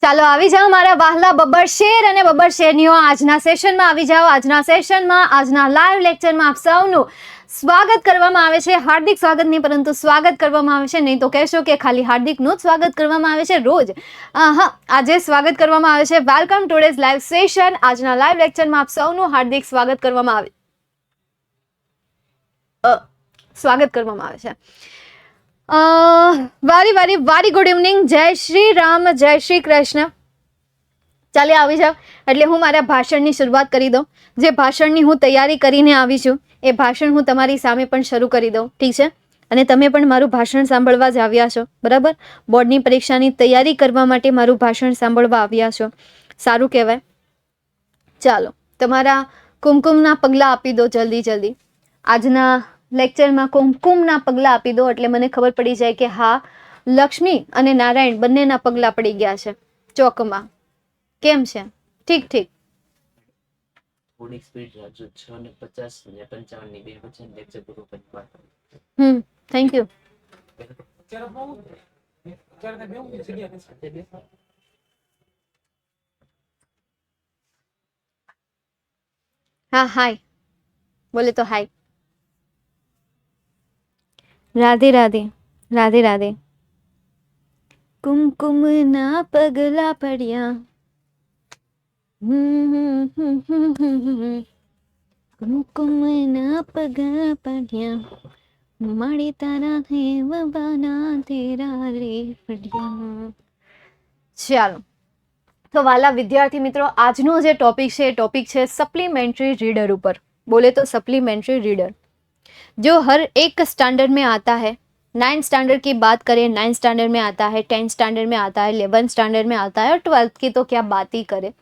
ચાલો આવી જાઓ મારા વહાલા બબ્બર શેર અને બબ્બર શેરનીઓ, આજના સેશનમાં આવી જાઓ. આજના સેશનમાં, આજના લાઈવ લેક્ચરમાં આપ સૌનું સ્વાગત કરવામાં આવે છે. હાર્દિક સ્વાગત નહીં, પરંતુ સ્વાગત કરવામાં આવે છે. નહીં તો કહેશો કે ખાલી હાર્દિકનું જ સ્વાગત કરવામાં આવે છે રોજ. હા, આજે સ્વાગત કરવામાં આવે છે. Welcome today's live session. આજના લાઈવ લેક્ચરમાં આપ સૌનું હાર્દિક સ્વાગત કરવામાં આવે છે. વારી ગુડ ઇવનિંગ. જય શ્રી રામ, જય શ્રી કૃષ્ણ. ચાલે આવી જાવ એટલે હું મારા ભાષણની શરૂઆત કરી દઉં. જે ભાષણની હું તૈયારી કરીને આવી છું એ ભાષણ હું તમારી સામે પણ શરૂ કરી દઉં, ઠીક છે? અને તમે પણ મારું ભાષણ સાંભળવા જ આવ્યા છો, બરાબર? બોર્ડની પરીક્ષાની તૈયારી કરવા માટે મારું ભાષણ સાંભળવા આવ્યા છો, સારું કહેવાય. ચાલો તમારા કુમકુમના પગલાં આપી દો જલ્દી જલ્દી. આજના લેક્ચરમાં કુમકુમના પગલાં આપી દો એટલે મને ખબર પડી જાય કે હા, લક્ષ્મી અને નારાયણ બંનેના પગલાં પડી ગયા છે ચોકમાં. કેમ છે? ઠીક ઠીક. થોડીક સ્પીડ રાખજો. 6:50 અને 55 ની બે વચ્ચે લેક્ચર પૂરો કરી બાર. Thank you. હા, હાય બોલે તો હાય. રાધે રાધે, રાધે રાધે. કુમકુમના પગલા પડ્યા, કુમકુમના પગલા પડ્યા, મારી તારા દેવબાના તેરા રે પડ્યા. ચાલો તો વાલા વિદ્યાર્થી મિત્રો, આજનો જે ટોપિક છે એ ટોપિક છે सप्लीमेंट्री रीडर ऊपर. बोले तो सप्लीमेंट्री रीडर जो हर एक स्टैंडर्ड में आता है. 9th स्टैंडर्ड की बात करें, 9th स्टैंडर्ड में आता है, 10th स्टैंडर्ड में आता है, 11th स्टैंडर्ड में आता है और 12th की तो क्या बात ही करें.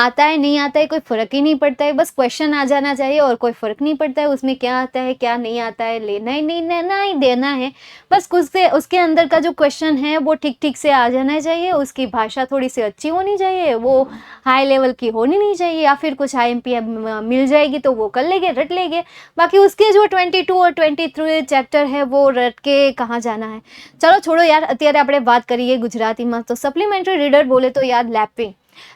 आता है नहीं आता है कोई फर्क ही नहीं पड़ता है, बस क्वेश्चन आ जाना चाहिए और कोई फर्क नहीं पड़ता है उसमें क्या आता है क्या नहीं आता है, लेना ही नहीं लेना ही देना है बस. कुछ से उसके अंदर का जो क्वेश्चन है वो ठीक ठीक से आ जाना चाहिए, उसकी भाषा थोड़ी सी अच्छी होनी चाहिए, वो हाई लेवल की होनी नहीं चाहिए, या फिर कुछ IMP मिल जाएगी तो वो कर लेंगे, रट लेंगे. बाकी उसके जो 22 और 23 चैप्टर है वो रट के कहाँ जाना है. चलो छोड़ो यार, અત્યારે આપણે વાત કરીએ ગુજરાતીમાં. તો સપ્લિમેન્ટરી રીડર બોલે તો યાર લેપિંગ.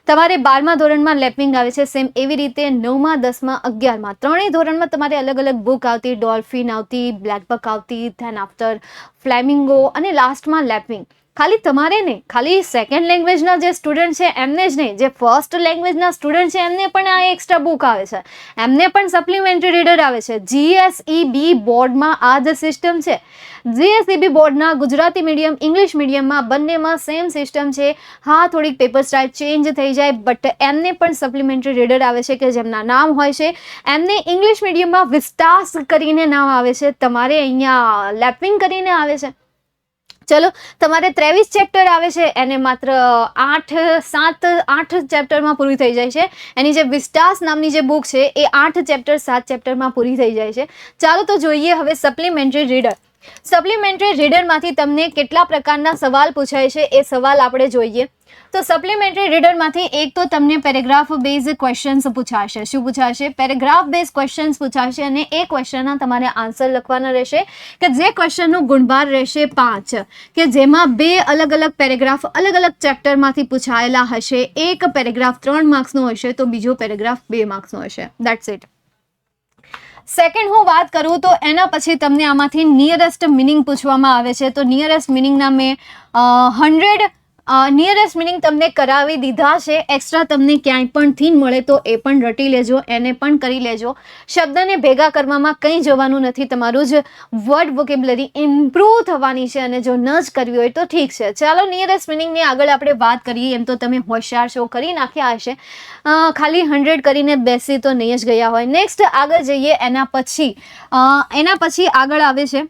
તમારે 12મા ધોરણમાં લેપિંગ આવે છે, સેમ એવી રીતે 9મા 10મા 11મા ત્રણેય ધોરણમાં તમારે અલગ અલગ બુક આવતી. ડોલ્ફિન આવતી, બ્લેક બક આવતી, ધેન આફ્ટર ફ્લેમિંગો અને લાસ્ટમાં લેપિંગ. ખાલી તમારે નહીં, ખાલી સેકન્ડ લેંગ્વેજના જે સ્ટુડન્ટ છે એમને જ નહીં, જે ફર્સ્ટ લેંગ્વેજના સ્ટુડન્ટ છે એમને પણ આ એક્સ્ટ્રા બુક આવે છે, એમને પણ સપ્લિમેન્ટરી રીડર આવે છે. GSEB બોર્ડમાં આ જ સિસ્ટમ છે. GSEB બોર્ડના ગુજરાતી મીડિયમ, ઇંગ્લિશ મીડિયમમાં બંનેમાં સેમ સિસ્ટમ છે. હા, થોડીક પેપર સ્ટાઇલ ચેન્જ થઈ જાય, બટ એમને પણ સપ્લિમેન્ટરી રીડર આવે છે કે જેમના નામ હોય છે. એમને ઇંગ્લિશ મીડિયમમાં વિસ્ટાસ કરીને નામ આવે છે, તમારે અહીંયા લેપિંગ કરીને આવે છે. ચલો, તમારે 23 ચેપ્ટર આવે છે, એને માત્ર 8 ચેપ્ટરમાં પૂરી થઈ જાય છે. એની જે વિસ્ટાસ નામની જે બુક છે એ 8 ચેપ્ટર 7 ચેપ્ટરમાં પૂરી થઈ જાય છે. ચાલો તો જોઈએ હવે સપ્લિમેન્ટરી રીડર. સપ્લિમેન્ટરી રીડરમાંથી તમને કેટલા પ્રકારના સવાલ પૂછાય છે એ સવાલ આપણે જોઈએ. તો સપ્લિમેન્ટરી રીડરમાંથી એક તો તમને પેરેગ્રાફ બેઝ ક્વેશ્ચન્સ પૂછાશે. શું પૂછાશે? પેરેગ્રાફ બેઝ ક્વેશ્ચન્સ પૂછાશે અને એ ક્વેશ્ચનના તમારે આન્સર લખવાના રહેશે કે જે ક્વેશ્ચનનું ગુણભાર રહેશે 5, કે જેમાં 2 અલગ અલગ પેરેગ્રાફ અલગ અલગ ચેપ્ટરમાંથી પૂછાયેલા હશે. એક પેરેગ્રાફ 3 માર્ક્સનો હશે તો બીજો પેરેગ્રાફ 2 માર્ક્સનો હશે. That's it. સેકન્ડ હું વાત કરું તો એના પછી તમને આમાંથી નિયરેસ્ટ મિનિંગ પૂછવામાં આવે છે. તો નિયરેસ્ટ મિનિંગના મેં 100 નિયરેસ્ટ મિનિંગ તમને કરાવી દીધા છે. એક્સ્ટ્રા તમને ક્યાંય પણ થીન મળે તો એ પણ રટી લેજો, એને પણ કરી લેજો. શબ્દને ભેગા કરવામાં કંઈ જવાનું નથી, તમારું જ વર્ડ વોકેબ્યુલરી ઇમ્પ્રૂવ થવાની છે. અને જો ન જ કરવી હોય તો ઠીક છે. ચાલો નિયરેસ્ટ મિનિંગની આગળ આપણે વાત કરીએ. એમ તો તમે હોશિયાર છો, કરી નાખ્યા હશે, ખાલી 100 કરીને બેસી તો નહીં જ ગયા હોય. નેક્સ્ટ આગળ જઈએ. એના પછી આગળ આવે છે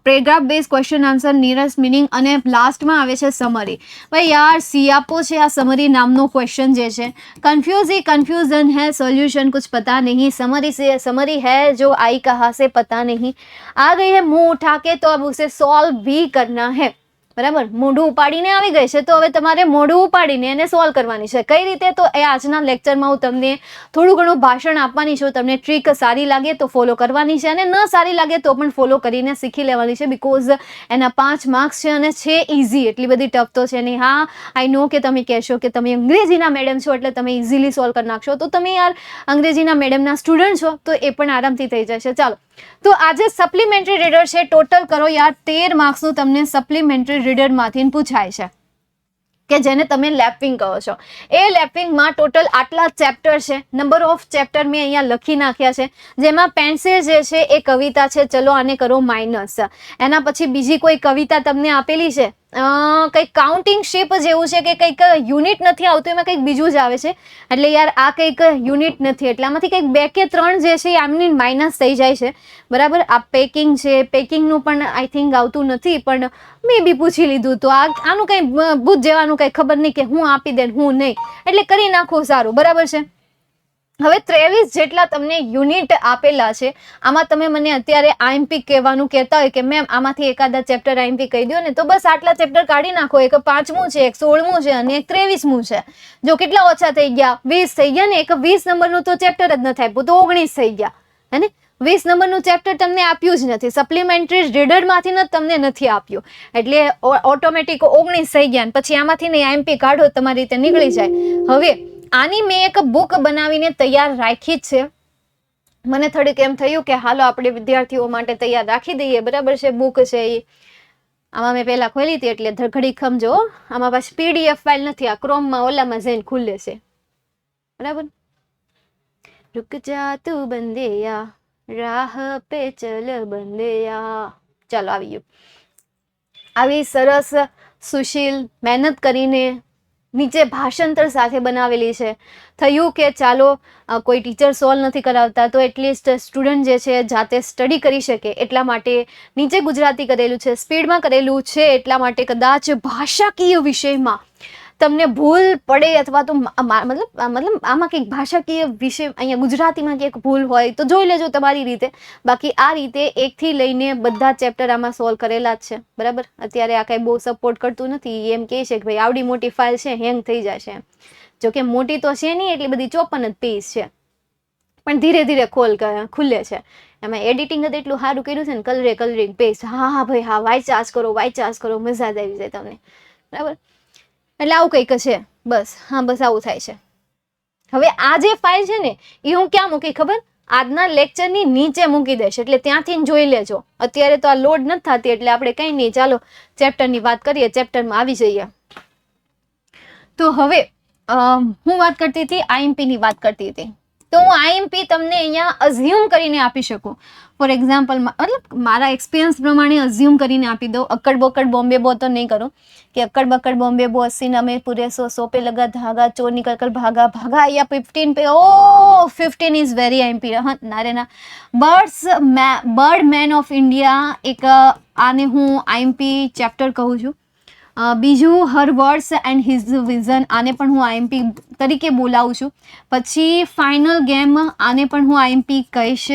paragraph base question answer, nearest meaning અને લાસ્ટમાં આવે છે સમરી. ભાઈ યાર સિયાપો છે આ સમરી નામનો ક્વેશ્ચન જે છે. कन्फ्यूजन है, सॉल्यूशन कुछ पता नहीं, समरी है जो आई कहाँ से पता नहीं, आ गई है मुंह उठा के तो अब उसे सॉल्व भी करना है. બરાબર, મોઢું ઉપાડીને આવી ગઈ છે તો હવે તમારે મોઢું ઉપાડીને એને સોલ્વ કરવાની છે. કઈ રીતે? તો એ આજના લેક્ચરમાં હું તમને થોડું ઘણું ભાષણ આપવાની છું. તમને ટ્રીક સારી લાગે તો ફોલો કરવાની છે અને ન સારી લાગે તો પણ ફોલો કરીને શીખી લેવાની છે, બિકોઝ એના 5 માર્ક્સ છે અને છે ઇઝી, એટલી બધી ટફ તો છે નહીં. હા, આઈ નો કે તમે કહેશો કે તમે અંગ્રેજીના મેડમ છો એટલે તમે ઇઝીલી સોલ્વ કરી નાખશો. તો તમે યાર અંગ્રેજીના મેડમના સ્ટુડન્ટ છો તો એ પણ આરામથી થઈ જશે. ચાલો, તો આજે સપ્લિમેન્ટરી રીડર છે. ટોટલ કરો યાર 13 માર્ક્સનું તમને સપ્લિમેન્ટરી રીડરમાંથી પૂછાય છે, કે જેને તમે લેપિંગ કહો છો. એ લેપિંગમાં ટોટલ આટલા ચેપ્ટર છે. નંબર ઓફ ચેપ્ટર મેં અહીંયા લખી નાખ્યા છે, જેમાં પેન્સિલ જે છે એ કવિતા છે. ચલો આને કરો માઇનસ. એના પછી બીજી કોઈ કવિતા તમને આપેલી છે, કંઈક કાઉન્ટિંગ શેપ જેવું છે કે કંઈક યુનિટ નથી આવતું, એમાં કંઈક બીજું જ આવે છે. એટલે યાર આ કંઈક યુનિટ નથી, એટલે આમાંથી કંઈક 2 કે 3 જે છે એ આમની માઇનસ થઈ જાય છે. બરાબર, આ પેકિંગ છે, પેકિંગનું પણ આઈ થિંક આવતું નથી, પણ મેં બી પૂછી લીધું તો આનું કંઈ ભૂત જેવાનું કંઈ ખબર નહીં કે હું આપી દે હું નહીં, એટલે કરી નાખું સારું. બરાબર છે. હવે 23 જેટલા તમને યુનિટ આપેલા છે. આમાં તમે મને અત્યારે આઈએમપી કહેવાનું કહેતા હોય કે મેમ આમાંથી એકાદા ચેપ્ટર આઈએમપી કહી દો ને, તો બસ આટલા ચેપ્ટર કાઢી નાખો. એક 5મું છે, એક 16મું છે અને એક 23મું છે. જો કેટલા ઓછા થઈ ગયા? 20 થઈ ગયા ને. એક 20 નંબરનું તો ચેપ્ટર જ નથી આપ્યું તો 19 થઈ ગયા હે ને. 20 નંબરનું ચેપ્ટર તમને આપ્યું જ નથી, સપ્લિમેન્ટરી રીડરમાંથી જ તમને નથી આપ્યું, એટલે ઓટોમેટિક 19 થઈ ગયા. પછી આમાંથી નહીં આઈએમપી કાઢો તમારી રીતે નીકળી જાય. હવે આની મેં એક બુક બનાવીને તૈયાર રાખી જ છે. મને થોડીક એમ થયું કે હાલો આપણે વિદ્યાર્થીઓ માટે તૈયાર રાખી દઈએ. બરાબર છે. બુક છે એ આમાં મેં પહેલા ખોલી હતી એટલે ઘડી ખમજો. આમાં પાછી પીડીએફ ફાઇલ નથી, આ ક્રોમમાં ઓલામાં જઈને ખુલે છે. બરાબર. રૂક જા તું બંદેયા, રાહ પે ચલ બંદેયા. ચાલો આવી ગયું. આવી સરસ સુશીલ મહેનત કરીને નીચે ભાષાંતર સાથે બનાવેલી છે. થયું કે ચાલો કોઈ ટીચર સોલ્વ નથી કરાવતા તો એટલીસ્ટ સ્ટુડન્ટ જે છે જાતે સ્ટડી કરી શકે, એટલા માટે નીચે ગુજરાતી કરેલું છે, સ્પીડમાં કરેલું છે. એટલા માટે કદાચ ભાષાકીય વિષયમાં તમને ભૂલ પડે અથવા તો મતલબ આમાં કંઈક ભાષાકીય વિષય અહીંયા ગુજરાતીમાં કંઈક ભૂલ હોય તો જોઈ લેજો તમારી રીતે. બાકી આ રીતે 1 થી લઈને બધા ચેપ્ટર આમાં સોલ્વ કરેલા જ છે. બરાબર. અત્યારે આ કાંઈ બહુ સપોર્ટ કરતું નથી, એમ કહે છે કે ભાઈ આવડી મોટી ફાઇલ છે હેંગ થઈ જશે. જોકે મોટી તો છે નહીં, એટલી બધી 54 જ પેજ છે, પણ ધીરે ધીરે ખુલે છે. એમાં એડિટિંગ જ એટલું સારું કર્યું છે ને, કલરિંગ પેજ. હા ભાઈ હા, વાંચાસ કરો, મજા જ આવી જાય તમને. બરાબર. એટલે આવું કંઈક છે. બસ હા, બસ આવું થાય છે. હવે આ જે ફાઇલ છે ને એ હું ક્યાં મૂકી ખબર? આજના લેક્ચરની નીચે મૂકી દઈશ, એટલે ત્યાંથી જોઈ લેજો. અત્યારે તો આ લોડ નથી થતી એટલે આપણે કંઈ નહીં. ચાલો ચેપ્ટરની વાત કરીએ, ચેપ્ટરમાં આવી જઈએ. તો હવે હું વાત કરતી હતી, આઈએમપીની વાત કરતી હતી. તો હું આઈએમપી તમને અહીંયા અઝ્યુમ કરીને આપી શકું. ફોર એક્ઝામ્પલ, મતલબ મારા એક્સપિરિયન્સ પ્રમાણે અઝ્યુમ કરીને આપી દઉં. અક્કડ બક્કડ બોમ્બે બો તો નહીં કરું કે અક્કડ બક્કડ બોમ્બે બો, 80 નમે પૂરે 100 पे लगा धागा, चोर निकल कर भागा या 15 पे. ओ 15 इज वेरी आईएमपी. हाँ ના રે ના. બર્ડ મેન ઓફ ઇન્ડિયા, એક આને હું આઈએમપી ચેપ્ટર કહું છું. બીજું હર વર્ડ્સ એન્ડ હિઝ વિઝન, આને પણ હું આઈએમપી તરીકે બોલાવું છું. પછી ફાઇનલ ગેમ, આને પણ હું આઈએમપી કહીશ.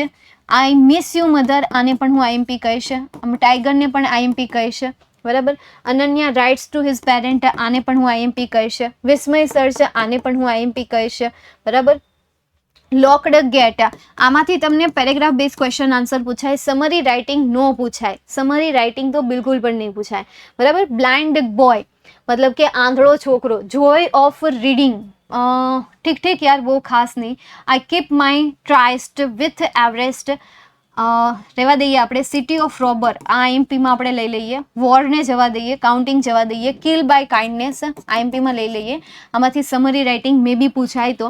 આઈ મિસ યુ મધર, આને પણ હું આઈએમપી કહીશ. ટાઈગરને પણ આઈએમપી કહીશ. બરાબર. Ananya writes to his parent, આને પણ હું આઈએમપી કહીશ. વિસ્મય સર્ચ, આને પણ હું આઈએમપી કહીશ. બરાબર. લોકડ ગેટ, આમાંથી તમને પેરેગ્રાફ બેઝ ક્વેશ્ચન આન્સર પૂછાય. સમરી રાઇટિંગ નો પૂછાય, સમરી રાઇટિંગ તો બિલકુલ પણ નહીં પૂછાય. બરાબર. બ્લાઇન્ડ બોય મતલબ કે આંધળો છોકરો. જોય ઓફ રીડિંગ, ઠીક યાર, બહુ ખાસ નહીં. I keep my tryst with Everest, રહેવા દઈએ આપણે. સિટી ઓફ રોબર, આ આઈએમપીમાં આપણે લઈ લઈએ. વોરને જવા દઈએ, કાઉન્ટિંગ જવા દઈએ. કિલ બાય કાઇન્ડનેસ આઈએમપીમાં લઈ લઈએ. આમાંથી સમરી રાઇટિંગ મે બી પૂછાય તો.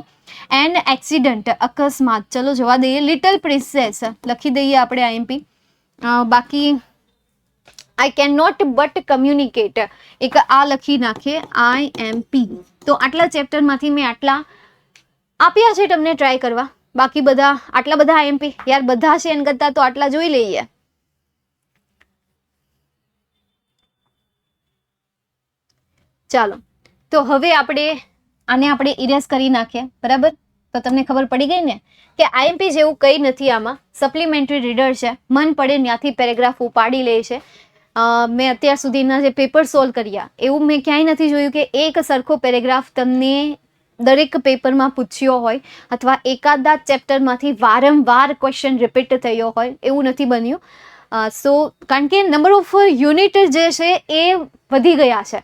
એન્ડ એક્સિડન્ટ, અકસ્માત, ચલો જવા દઈએ. લિટલ પ્રિન્સેસ લખી દઈએ આપણે આઈએમપી. બાકી I can not but communicate, એક આ લખી નાખીએ આઈએમપી. તો આટલા ચેપ્ટરમાંથી મેં આટલા આપ્યા છે તમને ટ્રાય કરવા. બાકી બધા આટલા બધા આઈએમપી યાર બધા છે એન કરતા તો આટલા જોઈ લઈએ. ચાલો, તો હવે આને ઇરેઝ કરી નાખીએ. બરાબર. તો તમને ખબર પડી ગઈ ને કે આઈએમપી જેવું કંઈ નથી આમાં. સપ્લિમેન્ટરી રીડર છે, મન પડે ત્યાંથી પેરેગ્રાફ ઉપાડી લે છે. મેં અત્યાર સુધીના જે પેપર સોલ્વ કર્યા એવું મેં ક્યાંય નથી જોયું કે એક સરખો પેરેગ્રાફ તમને દરેક પેપરમાં પૂછ્યો હોય અથવા એકાદા ચેપ્ટરમાંથી વારંવાર ક્વેશ્ચન રિપીટ થયો હોય એવું નથી બન્યું. સો કારણ કે નંબર ઓફ યુનિટ જે છે એ વધી ગયા છે,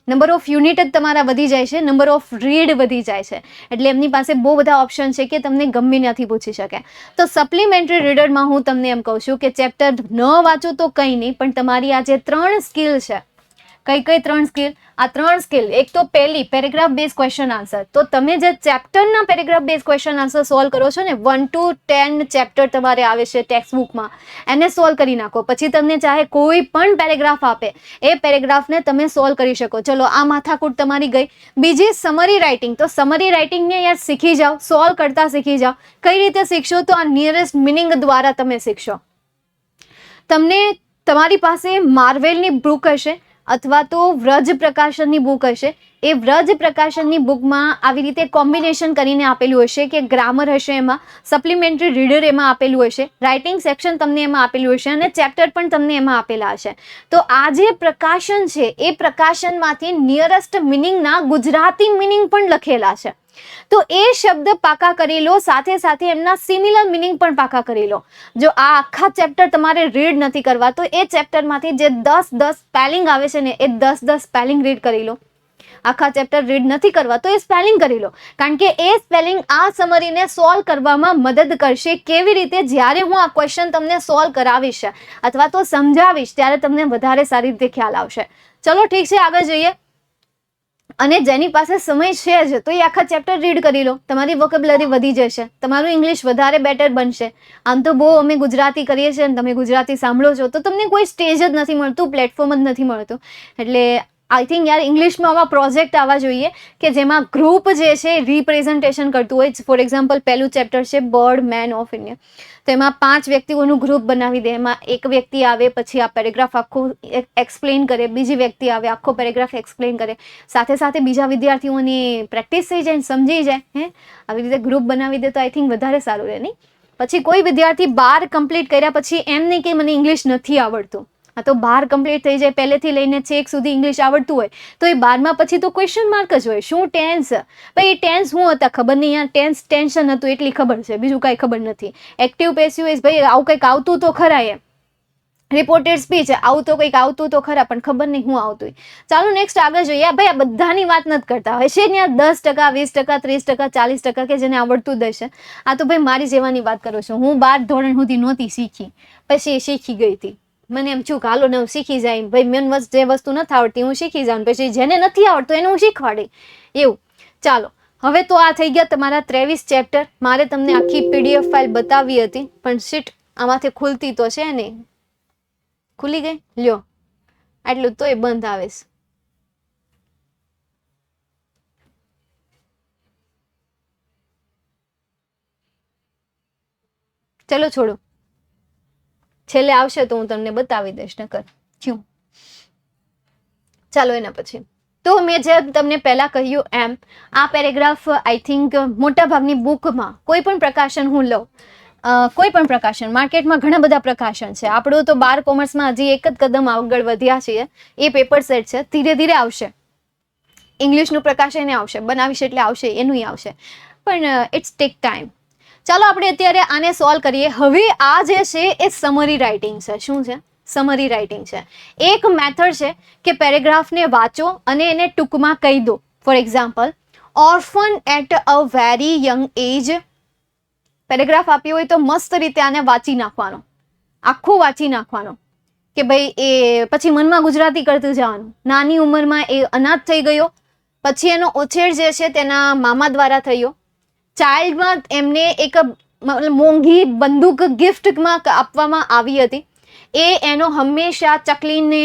નંબર ઓફ યુનિટ જ તમારા વધી જાય છે, નંબર ઓફ રીડ વધી જાય છે, એટલે એમની પાસે બહુ બધા ઓપ્શન છે કે તમને ગમે નથી પૂછી શકે. તો સપ્લિમેન્ટરી રીડરમાં હું તમને એમ કહું છું કે ચેપ્ટર ન વાંચો તો કંઈ નહીં, પણ તમારી આ જે 3 સ્કિલ છે, કઈ 3 સ્કિલ? આ 3 સ્કિલ, એક તો પહેલી પેરેગ્રાફ બેઝ ક્વેશ્ચન આન્સર. તો તમે જે ચેપ્ટરના paragraph base question answer solve કરો છો ને, 1 to 10 ચેપ્ટર તમારે આવે છે ટેક્સ્ટ બુકમાં, એને સોલ્વ કરી નાખો. પછી તમને ચાહે કોઈ પણ પેરેગ્રાફ આપે, એ પેરેગ્રાફને તમે સોલ્વ કરી શકો. ચલો આ માથાકૂટ તમારી ગઈ. બીજી સમરી રાઇટિંગ. તો સમરી રાઇટિંગને યાર શીખી જાઓ, સોલ્વ કરતા શીખી જાઓ. કઈ રીતે શીખશો? તો આ નિયરેસ્ટ મિનિંગ દ્વારા તમે શીખશો. તમને તમારી પાસે માર્વેલની બુક હશે અથવા તો વ્રજ પ્રકાશનની બુક હશે. એ વ્રજ પ્રકાશનની બુકમાં આવી રીતે કોમ્બિનેશન કરીને આપેલું હશે કે ગ્રામર હશે, એમાં સપ્લિમેન્ટરી રીડર એમાં આપેલું હશે, રાઇટિંગ સેક્શન તમને એમાં આપેલું હશે અને ચેપ્ટર પણ તમને એમાં આપેલા હશે. તો આ જે પ્રકાશન છે એ પ્રકાશનમાંથી નિયરેસ્ટ મિનિંગના ગુજરાતી મિનિંગ પણ લખેલા છે. તો એ શબ્દ પાકા કરી લો, સાથે સાથે એમના સિમિલર મિનિંગ પણ પાકા કરી લો. જો આ આખા ચેપ્ટર તમારે રીડ નથી કરવા તો એ ચેપ્ટરમાંથી જે 10 સ્પેલિંગ આવે છે ને, એ 10 સ્પેલિંગ રીડ કરી લો. આખા ચેપ્ટર રીડ નથી કરવા તો એ સ્પેલિંગ કરી લો, કારણ કે એ સ્પેલિંગ આ સમરીને સોલ્વ કરવામાં મદદ કરશે. કેવી રીતે? જ્યારે હું આ ક્વેશ્ચન તમને સોલ્વ કરાવીશ અથવા તો સમજાવીશ ત્યારે તમને વધારે સારી રીતે ખ્યાલ આવશે. ચલો ઠીક છે, આગળ જઈએ. અને જેની પાસે સમય છે જ તો એ આખા ચેપ્ટર રીડ કરી લો, તમારી વોકેબ્યુલરી વધી જશે, તમારું ઇંગ્લિશ વધારે બેટર બનશે. આમ તો બહુ અમે ગુજરાતી કરીએ છીએ અને તમે ગુજરાતી સાંભળો છો તો તમને કોઈ સ્ટેજ જ નથી મળતું, પ્લેટફોર્મ જ નથી મળતું. એટલે આઈ થિંક યાર ઇંગ્લિશમાં આવા પ્રોજેક્ટ આવવા જોઈએ કે જેમાં ગ્રુપ જે છે રિપ્રેઝન્ટેશન કરતું હોય. ફોર એક્ઝામ્પલ પહેલું ચેપ્ટર છે બર્ડ મેન ઓફ ઇન્ડિયા, તો એમાં 5 વ્યક્તિઓનું ગ્રુપ બનાવી દે. એમાં એક વ્યક્તિ આવે, પછી આ પેરેગ્રાફ આખો એક્સપ્લેન કરે, બીજી વ્યક્તિ આવે, આખો પેરેગ્રાફ એક્સપ્લેન કરે, સાથે સાથે બીજા વિદ્યાર્થીઓની પ્રેક્ટિસ થઈ જાય, સમજી જાય. આવી રીતે ગ્રુપ બનાવી દે તો આઈ થિંક વધારે સારું રહે નહીં? પછી કોઈ વિદ્યાર્થી 12 કમ્પ્લીટ કર્યા પછી એમ નહીં કે મને ઇંગ્લિશ નથી આવડતું. આ તો 12 કમ્પ્લીટ થઈ જાય, પહેલેથી લઈને છેક સુધી ઇંગ્લિશ આવડતું હોય તો એ 12માં પછી તો ક્વેશ્ચન માર્ક જ હોય. શું ટેન્સ? ભાઈ ટેન્સ શું હતા ખબર નહીં, યાર ટેન્સ ટેન્શન હતું એટલી ખબર છે, બીજું કાંઈ ખબર નથી. એક્ટિવ પેસિવ વોઇસ, ભાઈ આવું કંઈક આવતું તો ખરા, એમ રિપોર્ટેડ સ્પીચ આવું તો કંઈક આવતું તો ખરા, પણ ખબર નહીં શું આવતું. ચાલો નેક્સ્ટ આગળ જોઈએ. ભાઈ આ બધાની વાત નથી કરતા, હશે ત્યાં 10%, 20%, 30%, 40% કે જેને આવડતું જ હશે. આ તો ભાઈ મારી જેવાની વાત કરું છું. હું 12 ધોરણ સુધી નહોતી શીખી, પછી શીખી ગઈ હતી. મને એમ છું કે હાલો ને શીખી જાય, ભાઈ મેન જે વસ્તુ નથી આવડતી હું શીખી જાઉં, પછી જેને નથી આવડતું એને હું શીખવાડી, એવું. ચાલો હવે તો આ થઈ ગયા તમારા 23 ચેપ્ટર. મારે તમને આખી PDF ફાઇલ બતાવી હતી પણ શીટ આમાંથી ખુલતી તો છે નહીં. ખુલી ગઈ? લ્યો આટલું તોય બંધ આવે છે. ચલો છોડો, છેલ્લે આવશે તો હું તમને બતાવી દઈશ નકર ક્યું. ચાલો એના પછી તો મેં જે તમને પહેલા કહ્યું એમ આ પેરેગ્રાફ આઈ થિંક મોટા ભાગની બુકમાં કોઈ પણ પ્રકાશન હું લઉં, કોઈ પણ પ્રકાશન, માર્કેટમાં ઘણા બધા પ્રકાશન છે. આપણું તો 12 કોમર્સમાં હજી એક જ કદમ આગળ વધ્યા છીએ, એ પેપર સેટ છે. ધીરે ધીરે આવશે, ઇંગ્લિશનું પ્રકાશન આવશે, બનાવીશ એટલે આવશે, એનું આવશે, પણ ઇટ્સ ટેક ટાઈમ. ચાલો આપણે અત્યારે આને સોલ્વ કરીએ. હવે આ જે છે એ સમરી રાઇટિંગ છે. શું છે? સમરી રાઇટિંગ છે. એક મેથડ છે કે પેરેગ્રાફને વાંચો અને એને ટૂંકમાં કહી દો. For example, orphan at a very young age. Paragraph આપ્યો હોય તો મસ્ત રીતે આને વાંચી નાખવાનો, આખું વાંચી નાખવાનો કે ભાઈ એ પછી મનમાં ગુજરાતી કરતું જવાનું. નાની ઉંમરમાં એ અનાથ થઈ ગયો, પછી એનો ઉછેર જે છે તેના મામા દ્વારા થયો. ચાઇલ્ડમાં એમને એક મોંઘી બંદૂક ગિફ્ટમાં આપવામાં આવી હતી. એ એનો હંમેશા ચકલીને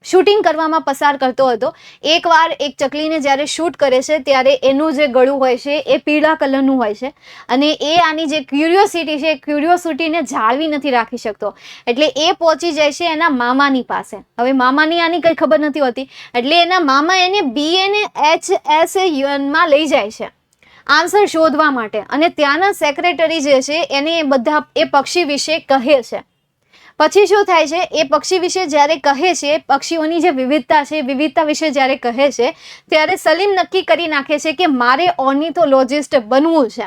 શૂટિંગ કરવામાં પસાર કરતો હતો. એકવાર એક ચકલીને જ્યારે શૂટ કરે છે ત્યારે એનું જે ગળું હોય છે એ પીળા કલરનું હોય છે અને એ આની જે ક્યુરિયોસિટી છે એ ક્યુરિયોસિટીને જાળવી નથી રાખી શકતો, એટલે એ પહોંચી જાય છે એના મામાની પાસે. હવે મામાની આની કંઈ ખબર નથી હોતી, એટલે એના મામા એને BNHS માં લઈ જાય છે આન્સર શોધવા માટે, અને ત્યાંના સેક્રેટરી જે છે એને બધા એ પક્ષી વિશે કહે છે. પછી શું થાય છે, એ પક્ષી વિશે જ્યારે કહે છે, પક્ષીઓની જે વિવિધતા છે, વિવિધતા વિશે જ્યારે કહે છે, ત્યારે સલીમ નક્કી કરી નાખે છે કે મારે ઓર્નિથોલોજિસ્ટ બનવું છે.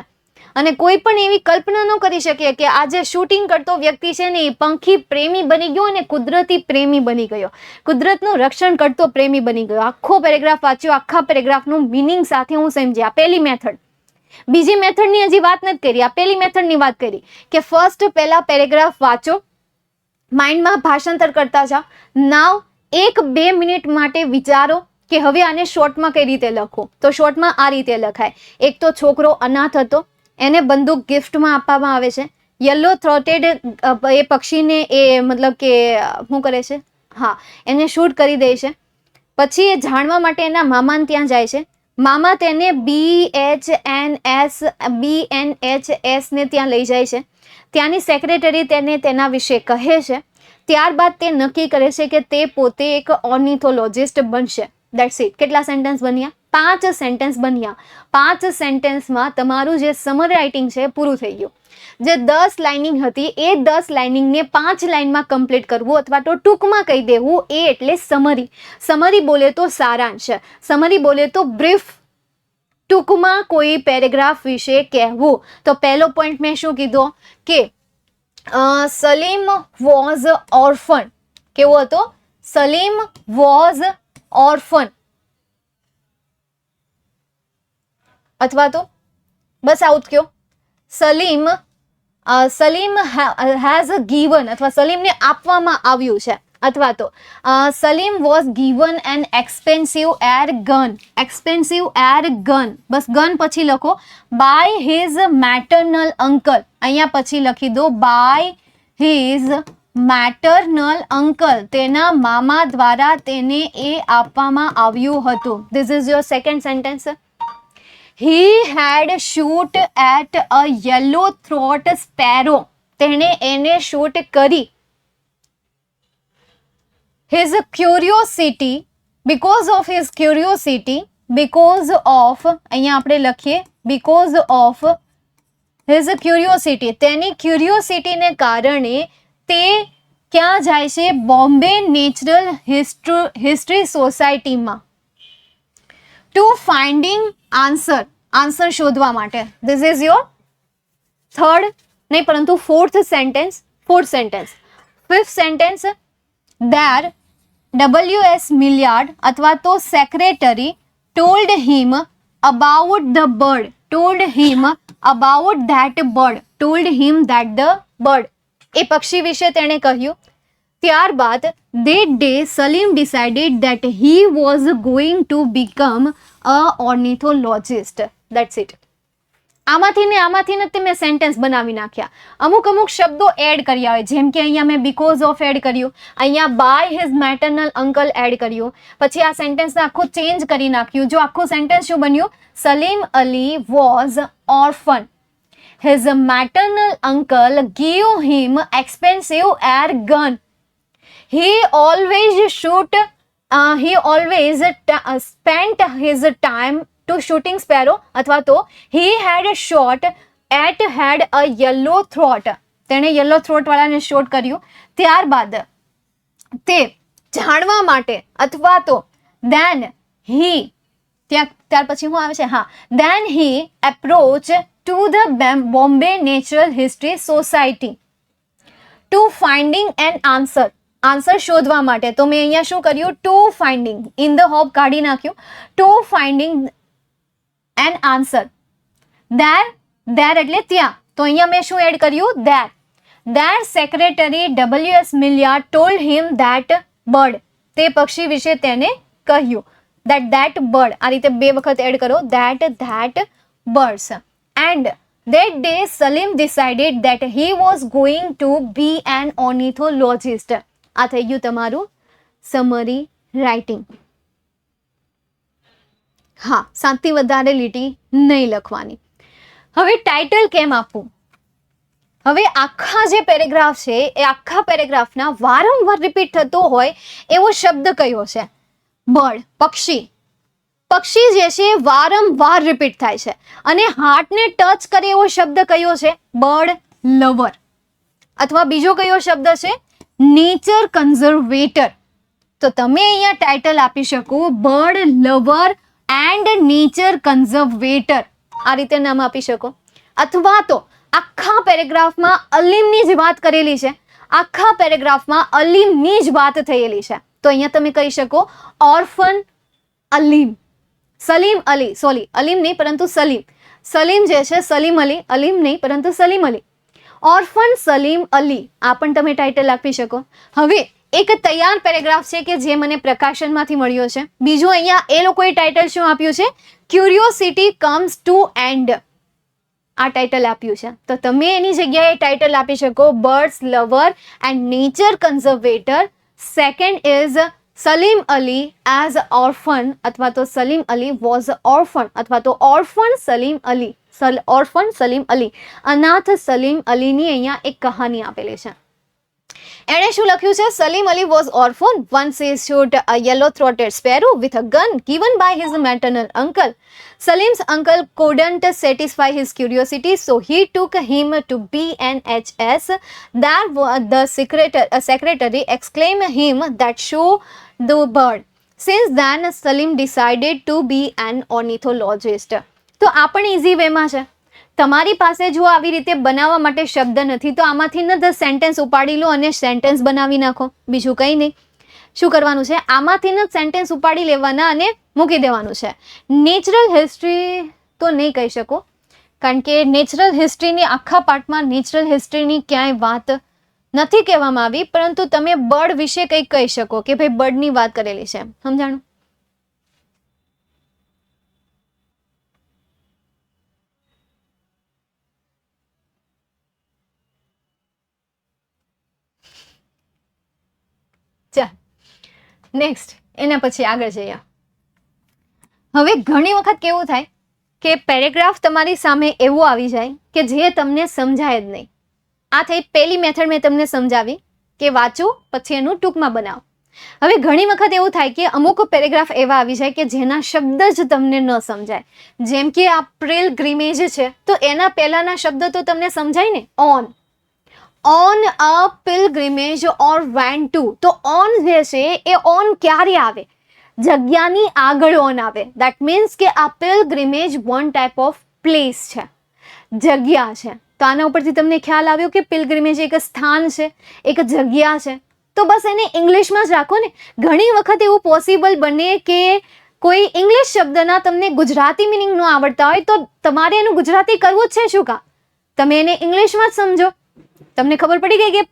અને કોઈ પણ એવી કલ્પના ન કરી શકે કે આ જે શૂટિંગ કરતો વ્યક્તિ છે ને એ પંખી પ્રેમી બની ગયો અને કુદરતી પ્રેમી બની ગયો, કુદરતનું રક્ષણ કરતો પ્રેમી બની ગયો. આખો પેરેગ્રાફ વાંચ્યો, આખા પેરેગ્રાફનું મિનિંગ સાથે હું સમજી. આ પહેલી મેથડ. બીજી મેથડની હજી વાત નથી કરી, આ પહેલી મેથડની વાત કરી કે ફર્સ્ટ પહેલા પેરેગ્રાફ વાંચો, માઇન્ડમાં ભાષાંતર કરતા જાઓ. નાવ 1-2 મિનિટ માટે વિચારો કે હવે આને શોર્ટમાં કઈ રીતે લખો. તો શોર્ટમાં આ રીતે લખાય. એક તો છોકરો અનાથ હતો, એને બંદૂક ગિફ્ટમાં આપવામાં આવે છે. યલો થ્રોટેડ એ પક્ષીને એ મતલબ કે શું કરે છે, હા, એને શૂટ કરી દે છે. પછી એ જાણવા માટે એના મામાને ત્યાં જાય છે. મામા તેને BNHS ને ત્યાં લઈ જાય છે. ત્યાંની સેક્રેટરી તેને તેના વિશે કહે છે. ત્યારબાદ તે નક્કી કરે છે કે તે પોતે એક ઓર્નિથોલોજિસ્ટ બનશે. That's it. કેટલા સેન્ટેન્સ બન્યા? 5 સેન્ટેન્સ બન્યા. 5 સેન્ટેન્સમાં તમારું જે સમર રાઇટિંગ છે પૂરું થઈ ગયું. જે 10 લાઇનિંગ હતી એ 10 લાઇનિંગને 5 લાઇનમાં કમ્પ્લીટ કરવું અથવા તો ટૂંકમાં કહી દેવું, એ એટલે સમરી. સમરી બોલે તો સારાંશ, સમરી બોલે તો બ્રીફ, ટૂંકમાં કોઈ પેરેગ્રાફ વિશે કહેવું. તો પહેલો પોઈન્ટ મેં શું કીધો કે સલીમ વોઝ ઓર્ફન. કેવો હતો? Salim was orphan. અથવા તો બસ આવું જ કયો, સલીમ હેઝ ગીવન, અથવા સલીમને આપવામાં આવ્યું છે. અથવા તો Salim was given an expensive air gun. Expensive air gun, બસ ગન પછી લખો. By his maternal uncle. અહીંયા પછી લખી દો બાય હિઝ મેટરનલ અંકલ. તેના મામા દ્વારા તેને એ આપવામાં આવ્યું હતું. This is your second sentence. He had shoot at a yellow throat sparrow. તેણે એને શૂટ કરી. His curiosity, because of his curiosity, because of, અહીંયા આપણે લખીએ because of his curiosity, તેની ક્યુરિયોસિટીને કારણે તે ક્યાં જાય છે? બોમ્બે નેચરલ હિસ્ટ્રી સોસાયટીમાં. ટુ ફાઇન્ડિંગ આન્સર, આન્સર શોધવા માટે. ધીસ ઇઝ યોર થર્ડ નહીં પરંતુ fourth sentence. Fifth sentence. There W.S. Millard અથવા તો secretary told him about the bird. Told him about that bird. Told him that the bird. એ પક્ષી વિશે તેણે કહ્યું. ત્યારબાદ that day Salim decided that he was going to become a ornithologist. That's it. આમાંથી ને મેં સેન્ટેન્સ બનાવી નાખ્યા. અમુક શબ્દો એડ કર્યા હોય, જેમ કે અહીંયા મેં બીકોઝ ઓફ એડ કર્યું, અહીંયા by his maternal uncle add કર્યું. પછી આ સેન્ટેન્સને આખું ચેન્જ કરી નાખ્યું. જો આખું સેન્ટેન્સ શું બન્યું? Salim Ali was orphan. His maternal uncle gave him expensive air gun. He always spent his time to shooting sparrow. અથવા તો he had shot at had a yellow throat. તેણે yellow throat વાળાને શોટ કર્યું. ત્યારબાદ તે જાણવા માટે અથવા તો then he ત્યાર પછી શું આવે છે? હા, then he approached to the Bombay Natural History Society to finding an answer. Answer શોધવા માટે. તો મેં અહીંયા શું કર્યું? To finding, in the hope કાઢી નાખ્યું. To finding an answer. There એટલે ત્યાં. તો અહીંયા મેં શું એડ કર્યું? There secretary W.S. Millard told him that bird. તે પક્ષી વિશે તેને કહ્યું. That bird. આ રીતે 2 વખત એડ કરો. That birds. And that day Salim decided that he was going to be an ornithologist. આ થઈ ગયું તમારું સમરી રાઇટિંગ. હા, 7 થી વધારે લીટી નહીં લખવાની. હવે ટાઇટલ કેમ આપવું? હવે આખા જે પેરેગ્રાફ છે એ આખા પેરેગ્રાફના વારંવાર રિપીટ થતો હોય એવો શબ્દ કયો છે? બર્ડ, પક્ષી. પક્ષી જે છે વારંવાર રિપીટ થાય છે. અને હાર્ટને ટચ કરે એવો શબ્દ કયો છે? Bird lover. અથવા બીજો કયો શબ્દ છે? Nature conservator. તો તમે અહીંયા ટાઇટલ આપી શકો bird lover and nature conservator, આ રીતે નામ આપી શકો. અથવા તો આખા પેરેગ્રાફમાં અલીમની જ વાત કરેલી છે, આખા પેરેગ્રાફમાં અલીમની જ વાત થયેલી છે, તો અહીંયા તમે કહી શકો ઓર્ફન અલીમ. સલીમ અલી, સોરી અલીમ નહીં પરંતુ સલીમ. સલીમ જે છે સલીમ અલી, અલીમ નહીં પરંતુ સલીમ અલી. ઓર્ફન સલીમ અલી, આ પણ તમે ટાઇટલ આપી શકો. હવે એક તૈયાર પેરેગ્રાફ છે કે જે મને પ્રકાશનમાંથી મળ્યો છે. બીજું અહીંયા એ લોકોએ ટાઇટલ શું આપ્યું છે? ક્યુરિયોસિટી કમ્સ ટુ એન્ડ, આ ટાઇટલ આપ્યું છે. તો તમે એની જગ્યાએ ટાઇટલ આપી શકો birds lover and nature conservator. Second is Salim Ali as orphan, અથવા તો સલીમ અલી વોઝ ઓર્ફન, અથવા તો ઓર્ફન સલીમ અલી, ઓર્ફન સલીમ અલી, અનાથ સલીમ અલીની અહીંયા એક કહાની આપેલી છે. એણે શું લખ્યું છે? Salim Ali was orphan. Once he shot a yellow-throated sparrow with a gun given by his maternal uncle. Salim's uncle couldn't satisfy his curiosity, so he took him to BNHS. There the secretary exclaimed him that show the bird. Since then, Salim decided to be an ornithologist. તો આ પણ easy વેમાં છે. તમારી પાસે જો આવી રીતે બનાવવા માટે શબ્દ નથી તો આમાંથી ને સેન્ટેન્સ ઉપાડી લો અને સેન્ટેન્સ બનાવી નાખો, બીજું કંઈ નહીં. શું કરવાનું છે? આમાંથી ને સેન્ટેન્સ ઉપાડી લેવાના અને મૂકી દેવાનું છે. નેચરલ હિસ્ટ્રી તો નહીં કહી શકો, કારણ કે નેચરલ હિસ્ટ્રીની આખા પાર્ટમાં નેચરલ હિસ્ટ્રીની ક્યાંય વાત નથી કહેવામાં આવી, પરંતુ તમે બર્ડ વિશે કંઈક કહી શકો કે ભાઈ બર્ડની વાત કરેલી છે. સમજાણું? ચાલ નેક્સ્ટ, એના પછી આગળ જઈએ. હવે ઘણી વખત કેવું થાય કે પેરેગ્રાફ તમારી સામે એવું આવી જાય કે જે તમને સમજાય જ નહીં. આ થઈ પહેલી મેથડ મેં તમને સમજાવી કે વાંચો પછી એનું ટૂંકમાં બનાવો. હવે ઘણી વખત એવું થાય કે અમુક પેરેગ્રાફ એવા આવી જાય કે જેના શબ્દ જ તમને ન સમજાય. જેમ કે આ પિલગ્રીમેજ છે તો એના પહેલાના શબ્દ તો તમને સમજાય ને, on, on a pilgrimage or went to. તો ઓન જે છે એ ઓન ક્યારે આવે? જગ્યાની આગળ ઓન આવે. દેટ મીન્સ કે આ પિલગ્રીમેજ વન ટાઈપ ઓફ પ્લેસ છે, જગ્યા છે. તો આના ઉપરથી તમને ખ્યાલ આવ્યો કે પિલગ્રીમેજ એક સ્થાન છે, એક જગ્યા છે. તો બસ એને ઇંગ્લિશમાં જ રાખો ને. ઘણી વખત એવું પોસિબલ બને કે કોઈ ઇંગ્લિશ શબ્દના તમને ગુજરાતી મિનિંગ ન આવડતા હોય તો તમારે એનું ગુજરાતી કરવું જ છે. શું કામ? તમે એને ઇંગ્લિશમાં જ સમજો. તમને ખબર પડી ગઈ કે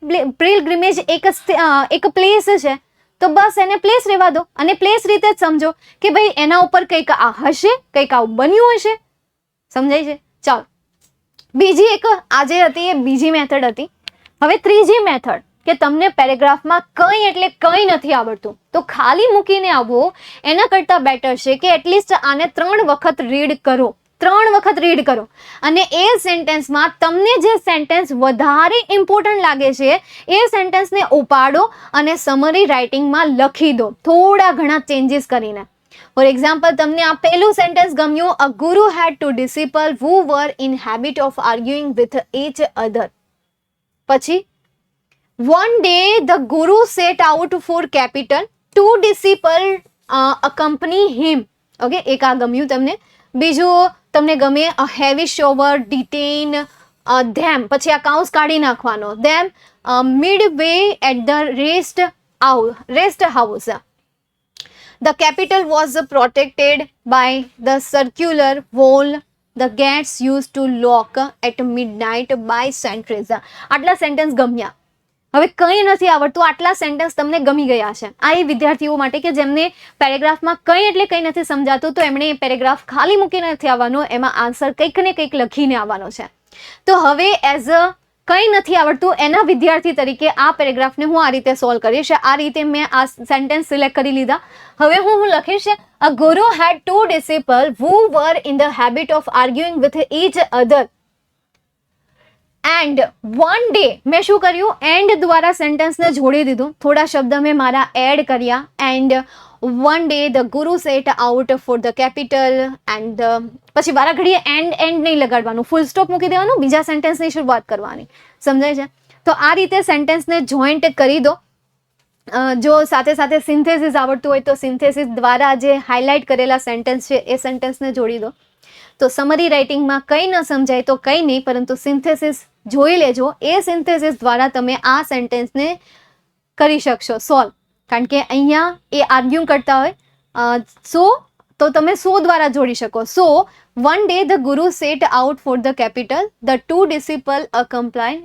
પિલગ્રીમેજ એક પ્લેસ છે, તો બસ એને પ્લેસ રહેવા દો અને પ્લેસ રીતે જ સમજો કે ભાઈ એના ઉપર કંઈક આ હશે, કંઈક આવું બન્યું હશે. સમજાય છે? ચાલો, બીજી એક આજે હતી એ બીજી મેથડ હતી. હવે ત્રીજી મેથડ કે તમને પેરેગ્રાફમાં કંઈ એટલે કંઈ નથી આવડતું તો ખાલી મૂકીને આવવો એના કરતાં બેટર છે કે એટલીસ્ટ આને 3 વખત રીડ કરો. 3 વખત રીડ કરો અને એ સેન્ટેન્સમાં તમને જે સેન્ટેન્સ વધારે ઇમ્પોર્ટન્ટ લાગે છે એ સેન્ટેન્સને ઉપાડો અને સમરી રાઇટિંગમાં લખી દો, થોડા ઘણા ચેન્જીસ કરીને. ફોર એક્ઝામ્પલ, તમને આ પહેલું સેન્ટેન્સ ગમ્યું, a guru had two disciple who were in habit of arguing with each other. પછી one day the guru set out for capital, 2 disciples accompany him. Okay, એક આ ગમ્યું તમને. બીજું તમને ગમે અ હેવી શોવર ડિટેન ધેમ, પછી આ કાઉસ કાઢી નાખવાનો, them mid way at the rest house. The capital was protected by the circular wall. The gates used to lock at midnight by sentries. આટલા સેન્ટેન્સ ગમ્યા. હવે કંઈ નથી આવડતું, આટલા સેન્ટેન્સ તમને ગમી ગયા છે. આ એ વિદ્યાર્થીઓ માટે કે જેમને પેરેગ્રાફમાં કંઈ એટલે કંઈ નથી સમજાતું તો એમણે એ પેરેગ્રાફ ખાલી મૂકીને નથી આવવાનો, એમાં આન્સર કંઈક ને કંઈક લખીને આવવાનો છે. તો હવે એઝ અ કંઈ નથી આવડતું એના વિદ્યાર્થી તરીકે આ પેરેગ્રાફને હું આ રીતે સોલ્વ કરીશ. આ રીતે મેં આ સેન્ટેન્સ સિલેક્ટ કરી લીધા. હવે હું લખીશ, અ ગુરુ હેડ 2 disciples who were in the habit of arguing with each other. And one day મેં શું કર્યું? એન્ડ દ્વારા સેન્ટેન્સને જોડી દીધું, થોડા શબ્દ મેં મારા એડ કર્યા. And one day the guru set out for the capital. And પછી વારા ઘડીએ એન્ડ નહીં લગાડવાનું, ફૂલ સ્ટોપ મૂકી દેવાનું, બીજા સેન્ટેન્સની શરૂઆત કરવાની. સમજાય છે? તો આ રીતે સેન્ટેન્સને જોઈન્ટ કરી દો. જો સાથે સાથે સિન્થેસિસ આવડતું હોય તો સિન્થેસિસ દ્વારા જે હાઇલાઇટ કરેલા સેન્ટેન્સ છે એ સેન્ટેન્સને જોડી દો. તો સમરી રાઇટિંગમાં કંઈ ન સમજાય તો કંઈ નહીં, પરંતુ સિન્થેસિસ જોઈ લેજો. એ સિન્થેસિસ દ્વારા તમે આ સેન્ટેન્સને કરી શકશો સોલ્વ. કારણ કે અહીંયા એ આર્ગ્યુ કરતા હોય તો તમે દ્વારા જોડી શકો. One day the guru set out for the capital, the two disciple accompany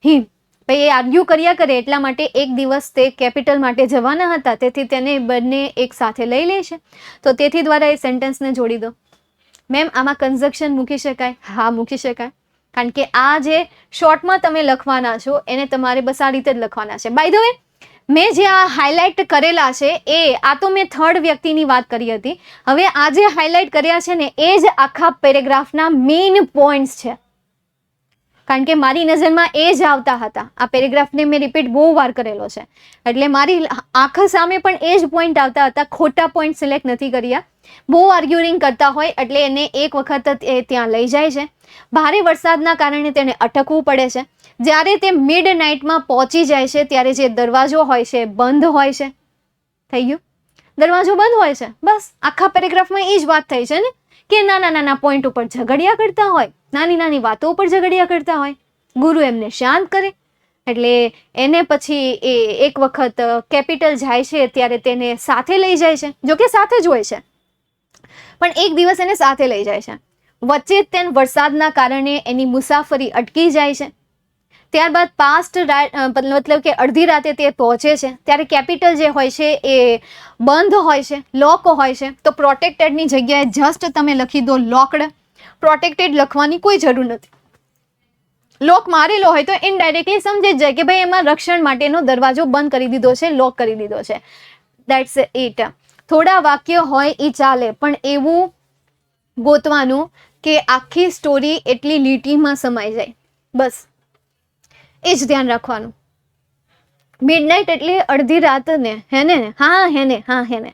him. ભાઈ એ આર્ગ્યુ કર્યા કરે એટલા માટે એક દિવસ તે કેપિટલ માટે જવાના હતા, તેથી તેને બંને એક સાથે લઈ લે છે. તો તેથી દ્વારા એ સેન્ટેન્સને જોડી દો. મેમ આમાં કન્જક્શન મૂકી શકાય? હા, મૂકી શકાય. કારણ કે આ જે શોર્ટમાં તમે લખવાના છો એને તમારે બસ આ રીતે જ લખવાના છે. બાય ધ વે, મેં જે આ હાઇલાઇટ કરેલા છે આ તો મેં થર્ડ વ્યક્તિની વાત કરી હતી. હવે આ જે હાઇલાઇટ કર્યા છે ને એ જ આખા પેરેગ્રાફના મેઇન પોઈન્ટ્સ છે. કારણ કે મારી નજરમાં એ જ આવતા હતા. આ પેરેગ્રાફને મેં રિપીટ બહુ વાર કરેલો છે, એટલે મારી આંખ સામે પણ એ જ પોઈન્ટ આવતા હતા. ખોટા પોઈન્ટ સિલેક્ટ નથી કર્યા. બહુ આર્ગ્યુરિંગ કરતા હોય એટલે એને એક વખત એ ત્યાં લઈ જાય છે. ભારે વરસાદના કારણે તેને અટકવું પડે છે. જ્યારે તે મિડ નાઇટમાં પહોંચી જાય છે ત્યારે જે દરવાજો હોય છે બંધ હોય છે. થઈ ગયું? દરવાજો બંધ હોય છે. બસ આખા પેરેગ્રાફમાં એ જ વાત થઈ છે ને કે નાના નાના પોઈન્ટ ઉપર ઝઘડિયા કરતા હોય, નાની નાની વાતો ઉપર ઝઘડિયા કરતા હોય. ગુરુ એમને શાંત કરે એટલે એને પછી એ એક વખત કેપિટલ જાય છે ત્યારે તેને સાથે લઈ જાય છે. જોકે સાથે જ હોય છે, પણ એક દિવસ એને સાથે લઈ જાય છે. વચ્ચે તેન વરસાદના કારણે એની મુસાફરી અટકી જાય છે. ત્યારબાદ મતલબ કે અડધી રાતે તે પહોંચે છે ત્યારે કેપિટલ જે હોય છે એ બંધ હોય છે, લોક હોય છે. તો પ્રોટેક્ટેડની જગ્યાએ જસ્ટ તમે લખી દો લોકડ. પ્રોટેક્ટેડ લખવાની કોઈ જરૂર નથી. લોક મારેલો હોય તો ઇનડાયરેક્ટલી સમજી જ જાય કે ભાઈ એમાં રક્ષણ માટેનો દરવાજો બંધ કરી દીધો છે, લોક કરી દીધો છે. That's it. થોડા વાક્ય હોય એ ચાલે, પણ એવું ગોતવાનું કે આખી સ્ટોરી એટલી લીટીમાં સમાઈ જાય. બસ એ જ ધ્યાન રાખવાનું. મિડનાઇટ એટલે અડધી રાત ને, હેને? હેને.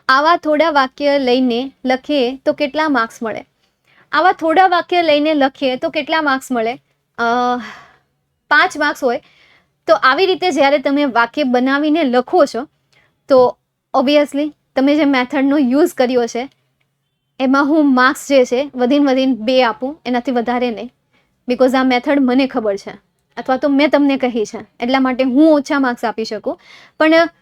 આવા થોડા વાક્ય લઈને લખીએ તો કેટલા માર્ક્સ મળે? આવા થોડા વાક્ય લઈને લખીએ તો કેટલા માર્ક્સ મળે? 5 માર્ક્સ હોય. તો આવી રીતે જ્યારે તમે વાક્ય બનાવીને લખો છો તો ઓબ્વિયસલી તમે જે મેથડનો યુઝ કર્યો છે એમાં હું માર્ક્સ જે છે વધીને 2 આપું, એનાથી વધારે નહીં. બિકોઝ આ મેથડ મને ખબર છે, અથવા તો મેં તમને કહી છે, એટલા માટે હું ઓછા માર્ક્સ આપી શકું. પણ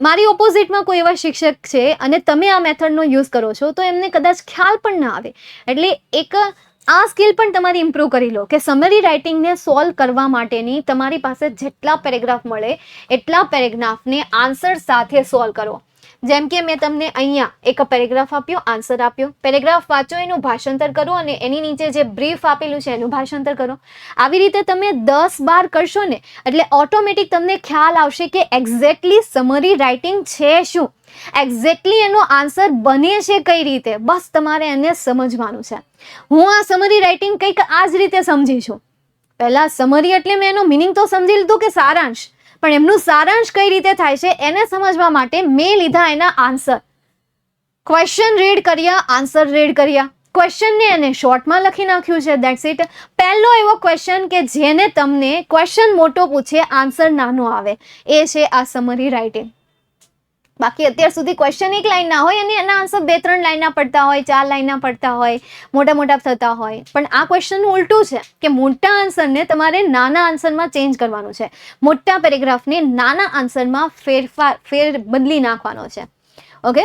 મારી ઓપોઝિટમાં કોઈ એવા શિક્ષક છે અને તમે આ મેથડનો યુઝ કરો છો તો એમને કદાચ ખ્યાલ પણ ના આવે. એટલે એક આ સ્કિલ પણ તમારી ઇમ્પ્રૂવ કરી લો કે સમરી રાઇટિંગને સોલ્વ કરવા માટેની તમારી પાસે જેટલા પેરેગ્રાફ મળે એટલા પેરેગ્રાફને આન્સર સાથે સોલ્વ કરો. જેમ કે મેં તમને અહીંયા એક પેરેગ્રાફ આપ્યો, આન્સર આપ્યો. પેરેગ્રાફ વાંચો, એનું ભાષાંતર કરો અને એની નીચે જે બ્રીફ આપેલું છે એનું ભાષાંતર કરો. આવી રીતે તમે 10-12 કરશો ને એટલે ઓટોમેટિક તમને ખ્યાલ આવશે કે એક્ઝેક્ટલી સમરી રાઇટિંગ છે શું, એક્ઝેક્ટલી એનો આન્સર બને છે કઈ રીતે. બસ તમારે એને સમજવાનું છે. હું આ સમરી રાઇટિંગ કંઈક આ જ રીતે સમજી છું. પહેલા સમરી એટલે મેં એનો મિનિંગ તો સમજી લીધું કે સારાંશ, પણ એમનું સારાંશ કઈ રીતે થાય છે એને સમજવા માટે મેં લીધા એના આન્સર. ક્વેશ્ચન રીડ કર્યા, આન્સર રીડ કર્યા. ક્વેશ્ચનને એને શોર્ટમાં લખી નાખ્યું છે. That's it. પહેલો એવો ક્વેશ્ચન કે જેને તમને ક્વેશ્ચન મોટો પૂછે, આન્સર નાનો આવે, એ છે આ સમરી રાઇટિંગ. બાકી અત્યાર સુધી ક્વેશ્ચન એક લાઈનના હોય અને એના આન્સર 2-3 લાઈનના પડતા હોય, 4 લાઈનના પડતા હોય, મોટા થતા હોય. પણ આ ક્વેશ્ચનનું ઉલટું છે કે મોટા આન્સરને તમારે નાના આન્સરમાં ચેન્જ કરવાનું છે. મોટા પેરેગ્રાફને નાના આન્સરમાં બદલી નાખવાનો છે. ઓકે.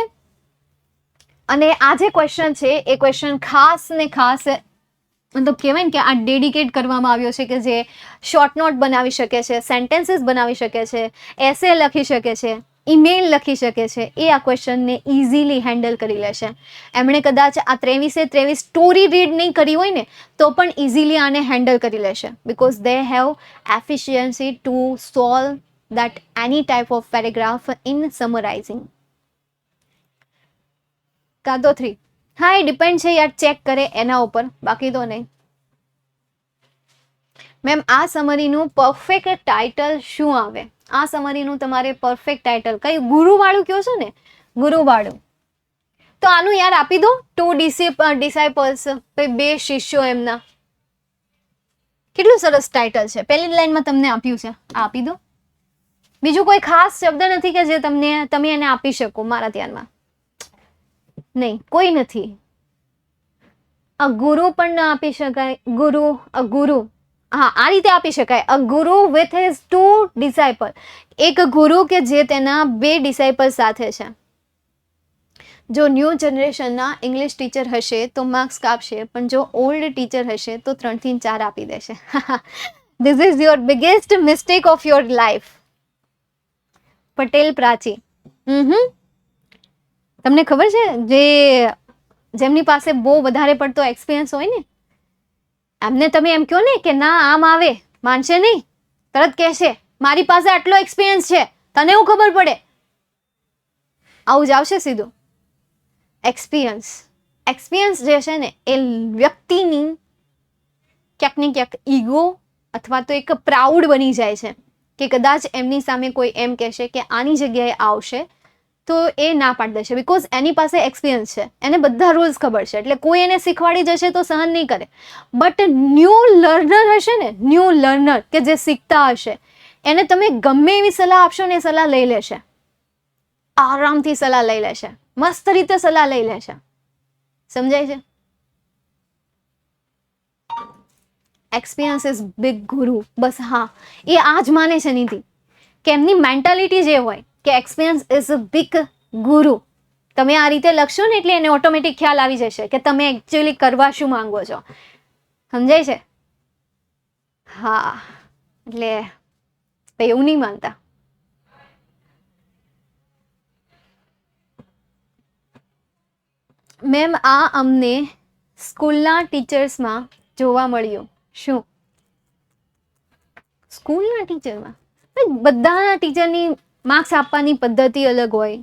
અને આ જે ક્વેશ્ચન છે એ ક્વેશ્ચન ખાસ ને ખાસ મતલબ કહેવાય ને કે આ ડેડિકેટ કરવામાં આવ્યો છે કે જે શોર્ટ નોટ બનાવી શકે છે, સેન્ટેન્સીસ બનાવી શકે છે, એસે લખી શકે છે, ઈમેલ લખી શકે છે. એ આ ક્વેશ્ચનને ઇઝીલી હેન્ડલ કરી લેશે. એમણે કદાચ આ 23 સ્ટોરી રીડ નહીં કરી હોય ને તો પણ ઇઝીલી આને હેન્ડલ કરી લેશે. Because they have efficiency to solve that any type of paragraph in summarising. કાં તો 3. હા, એ ડિપેન્ડ છે યાર, ચેક કરે એના ઉપર, બાકી તો નહીં. મેમ આ સમરીનું પરફેક્ટ ટાઇટલ શું આવે? આ સમરીનું તમારે પરફેક્ટ ટાઇટલ કઈ ગુરુવાળું કહો છો ને, ગુરુવાળું. તો આનું યાર આપી દો, 2 ડિસાઇપલ્સ, 2 શિષ્યો એમના. કેટલું સરસ ટાઇટલ છે. પહેલી લાઈનમાં તમને આપ્યું છે, આ આપી દો. બીજું કોઈ ખાસ શબ્દ નથી કે જે તમે એને આપી શકો મારા ધ્યાનમાં? નહીં, કોઈ નથી. અ ગુરુ પણ ના આપી શકાય. અ ગુરુ, હા, આ રીતે આપી શકાય. અ ગુરુ વિથ હિઝ 2 ડિસાઇપલ. એક ગુરુ કે જે તેના 2 ડિસાઇપલ સાથે છે. જો ન્યૂ જનરેશનના ઇંગ્લિશ ટીચર હશે તો માર્ક્સ કાપશે, પણ જો ઓલ્ડ ટીચર હશે તો 3 થી 4 આપી દેશે. This is your biggest mistake of your life. Patel Prachi. તમને ખબર છે જેમની પાસે બહુ વધારે પડતો એક્સપિરિયન્સ હોય ને, એમને તમે એમ કહો ને કે ના આમ આવે, માનશે નહીં, તરત કહેશે મારી પાસે આટલો એક્સપિરિયન્સ છે, તને એવું ખબર પડે. આવું જ આવશે સીધું. એક્સપિરિયન્સ જે છે ને એ વ્યક્તિની ક્યાંક ને ક્યાંક ઈગો અથવા તો એક પ્રાઉડ બની જાય છે કે કદાચ એમની સામે કોઈ એમ કહેશે કે આની જગ્યાએ આવશે તો એ ના પાડી દેશે, બિકોઝ એની પાસે એક્સપિરિયન્સ છે, એને બધા રૂલ્સ ખબર છે, એટલે કોઈ એને શીખવાડી જશે તો સહન નહીં કરે. બટ ન્યૂ લર્નર હશે ને, ન્યૂ લર્નર કે જે શીખતા હશે, એને તમે ગમે એવી સલાહ આપશો ને એ સલાહ લઈ લેશે, આરામથી સલાહ લઈ લેશે, મસ્ત રીતે સલાહ લઈ લેશે. સમજાય છે? એક્સપિરિયન્સ ઇઝ બિગ ગુરુ. બસ હા, એ આ જ માને છે નીતિ, કે એમની મેન્ટાલિટી જે હોય કે એક્સપિરિયન્સ ઇઝ અ બિગ ગુરુ. તમે આ રીતે લખશો ને એટલે એને ઓટોમેટિક ખ્યાલ આવી જશે કે તમે એકચ્યુઅલી કરવા શું માંગો છો. સમજાય છે? હા, એટલે એવું નહીં માનતા. મેમ, આ અમને સ્કૂલના ટીચર્સમાં જોવા મળ્યું. શું? સ્કૂલના ટીચરમાં? બધાના ટીચરની માર્ક્સ આપવાની પદ્ધતિ અલગ હોય.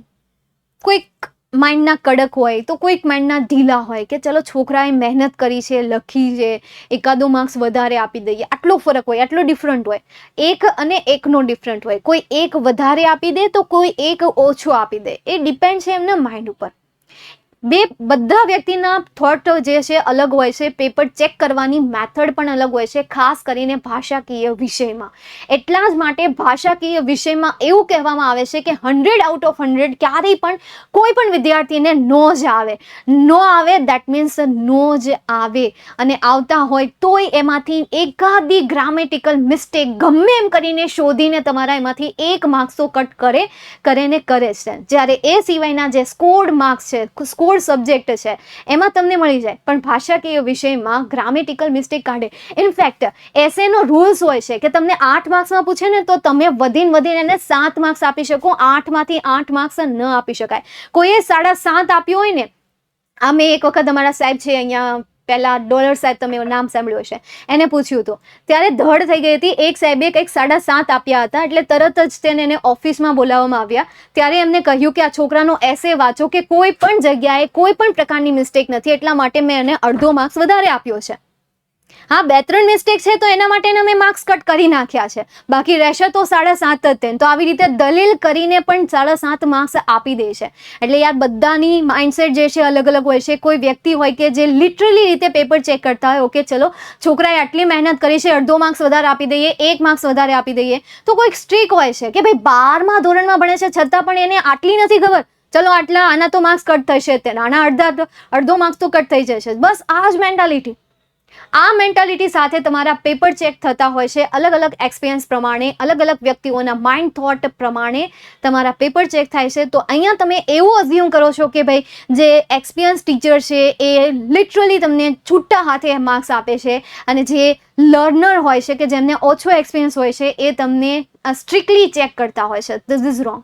કોઈક માઇન્ડના કડક હોય તો કોઈક માઇન્ડના ઢીલા હોય કે ચલો છોકરાએ મહેનત કરી છે, લખી છે, એકાદો માર્ક્સ વધારે આપી દઈએ, આટલો ફરક હોય, આટલો ડિફરન્ટ હોય. એક અને એકનો ડિફરન્ટ હોય. કોઈ એક વધારે આપી દે તો કોઈ એક ઓછો આપી દે. એ ડિપેન્ડ છે એમના માઇન્ડ ઉપર. બધા વ્યક્તિના થોટ જે છે અલગ હોય છે. પેપર ચેક કરવાની મેથડ પણ અલગ હોય છે, ખાસ કરીને ભાષાકીય વિષયમાં. એટલા જ માટે ભાષાકીય વિષયમાં એવું કહેવામાં આવે છે કે 100 આઉટ ઓફ 100 ક્યારેય પણ કોઈ પણ વિદ્યાર્થીને નો જ આવે. નો આવે દેટ મીન્સ નો જ આવે. અને આવતા હોય તોય એમાંથી એકાદી ગ્રામેટિકલ મિસ્ટેક ગમે એમ કરીને શોધીને તમારા એમાંથી 1 માર્ક્સ તો કટ કરે ને કરે છે. જ્યારે એ સિવાયના જે સ્કોર્ડ માર્ક્સ છે, સ્કોર્ડ સબ્જેક્ટ છે, એમાં તમને મળી જાય. પણ ભાષાકીય વિષયમાં ગ્રામેટિકલ મિસ્ટેક કાઢે. ઇનફેક્ટ એસેનો રૂલ્સ હોય છે કે તમને 8 માર્ક્સમાં પૂછે ને તો તમે વધીને એને 7 માર્ક્સ આપી શકો, 8માંથી 8 માર્ક્સ ન આપી શકાય. કોઈએ 7.5 આપ્યો હોય ને, આ મેં એક વખત અમારા સાહેબ છે અહીંયા પહેલા ડોલર સાહેબ, તમે નામ સાંભળ્યું હશે, એને પૂછ્યું હતું, ત્યારે ધડ થઈ ગઈ હતી. એક સાહેબે કંઈક 7.5 આપ્યા હતા, એટલે તરત જ તેને ઓફિસમાં બોલાવવામાં આવ્યા. ત્યારે એમને કહ્યું કે આ છોકરાનો એસે વાંચો કે કોઈ પણ જગ્યાએ કોઈ પણ પ્રકારની મિસ્ટેક નથી, એટલા માટે મેં એને અડધો માર્ક્સ વધારે આપ્યો છે. હા, 2-3 મિસ્ટેક છે તો એના માટે મેં માર્ક્સ કટ કરી નાખ્યા છે, બાકી રહેશે તો 7.5 જ. તો આવી રીતે દલીલ કરીને પણ 7.5 માર્ક્સ આપી દે છે. એટલે યાર, બધાની માઇન્ડસેટ જે છે અલગ અલગ હોય છે. કોઈ વ્યક્તિ હોય કે જે લિટરલી રીતે પેપર ચેક કરતા હોય, ઓકે ચલો છોકરાએ આટલી મહેનત કરી છે, અડધો માર્ક્સ વધારે આપી દઈએ, 1 માર્ક્સ વધારે આપી દઈએ. તો કોઈક સ્ટ્રીક હોય છે કે ભાઈ 12મા ધોરણમાં ભણે છે છતાં પણ એને આટલી નથી ખબર, ચલો આના તો માર્ક્સ કટ થશે, આના અડધો માર્ક્સ તો કટ થઈ જશે. બસ આ જ મેન્ટાલિટી. આ મેન્ટાલિટી સાથે તમારા પેપર ચેક થતા હોય છે. અલગ અલગ એક્સપિરિયન્સ પ્રમાણે, અલગ અલગ વ્યક્તિઓના માઇન્ડ થોટ પ્રમાણે તમારા પેપર ચેક થાય છે. તો અહીંયા તમે એવું અઝ્યુમ કરો છો કે ભાઈ જે એક્સપિરિયન્સ ટીચર છે એ લિટરલી તમને છૂટા હાથે માર્ક્સ આપે છે, અને જે લર્નર હોય છે કે જેમને ઓછો એક્સપિરિયન્સ હોય છે એ તમને સ્ટ્રિક્ટલી ચેક કરતા હોય છે. This is wrong,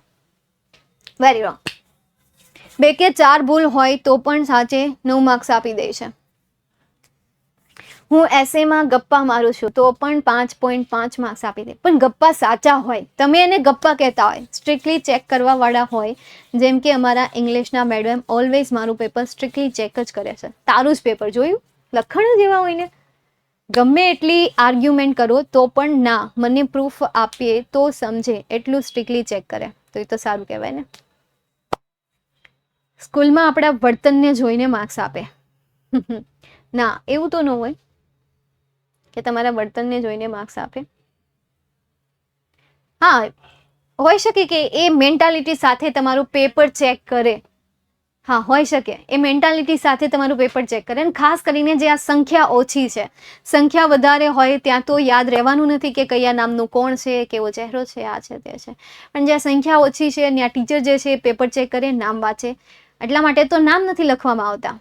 very wrong. 2 કે 4 ભૂલ હોય તો પણ સાચે 9 માર્ક્સ આપી દે છે. હું એસેમાં ગપ્પા મારું છું તો પણ 5.5 માર્ક્સ આપી દે. પણ ગપ્પા સાચા હોય, તમે એને ગપ્પા કહેતા હોય, સ્ટ્રિક્ટલી ચેક કરવાવાળા હોય, જેમ કે અમારા ઇંગ્લિશના મેડમ ઓલવેઝ મારું પેપર સ્ટ્રિક્ટલી ચેક જ કરે છે. તારું જ પેપર જોયું, લખણ જેવા હોય ને, ગમે એટલી આર્ગ્યુમેન્ટ કરો તો પણ ના, મને પ્રૂફ આપીએ તો સમજે એટલું સ્ટ્રિક્ટલી ચેક કરે. તો એ તો સારું કહેવાય ને. સ્કૂલમાં આપણા વર્તનને જોઈને માર્ક્સ આપે. ના, એવું તો ન હોય. કે તમારા વર્તનને જોઈને માર્ક્સ આપે? હા, હોઈ શકે કે એ મેન્ટાલિટી સાથે તમારું પેપર ચેક કરે. હા, હોઈ શકે એ મેન્ટાલિટી સાથે તમારું પેપર ચેક કરે. અને ખાસ કરીને જે આ સંખ્યા ઓછી છે, સંખ્યા વધારે હોય ત્યાં તો યાદ રહેવાનું નથી કે કયા નામનું કોણ છે, કેવો ચહેરો છે, આ છે, તે છે. પણ જ્યાં સંખ્યા ઓછી છે ત્યાં ટીચર જે છે પેપર ચેક કરે, નામ વાંચે. એટલા માટે તો નામ નથી લખવામાં આવતા,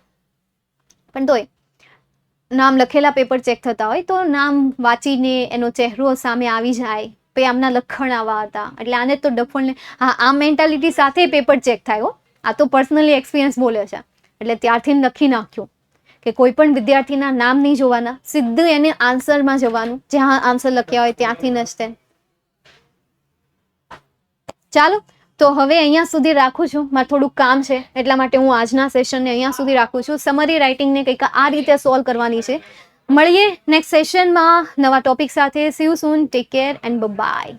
પણ તોય નામ લખેલા પેપર ચેક થતા હોય તો નામ વાંચીને એનો ચહેરો સામે આવી જાય, પછી આમના લખણ આવા હતા એટલે આને તો ડફોળને. હા, આ મેન્ટાલિટી સાથે પેપર ચેક થાય હો. આ તો પર્સનલી એક્સપિરિયન્સ બોલે છે, એટલે ત્યારથી લખી નાખ્યું કે કોઈ પણ વિદ્યાર્થીના નામ નહીં જોવાના, સીધું એને આન્સરમાં જવાનું, જ્યાં આન્સર લખ્યા હોય ત્યાંથી જ તે. ચાલો, તો હવે અહીંયા સુધી રાખું છું. મારે થોડુંક કામ છે એટલા માટે હું આજના સેશનને અહીંયા સુધી રાખું છું. સમરી રાઇટિંગને કંઈક આ રીતે સોલ્વ કરવાની છે. મળીએ નેક્સ્ટ સેશનમાં નવા ટોપિક સાથે. See you soon, take care and by.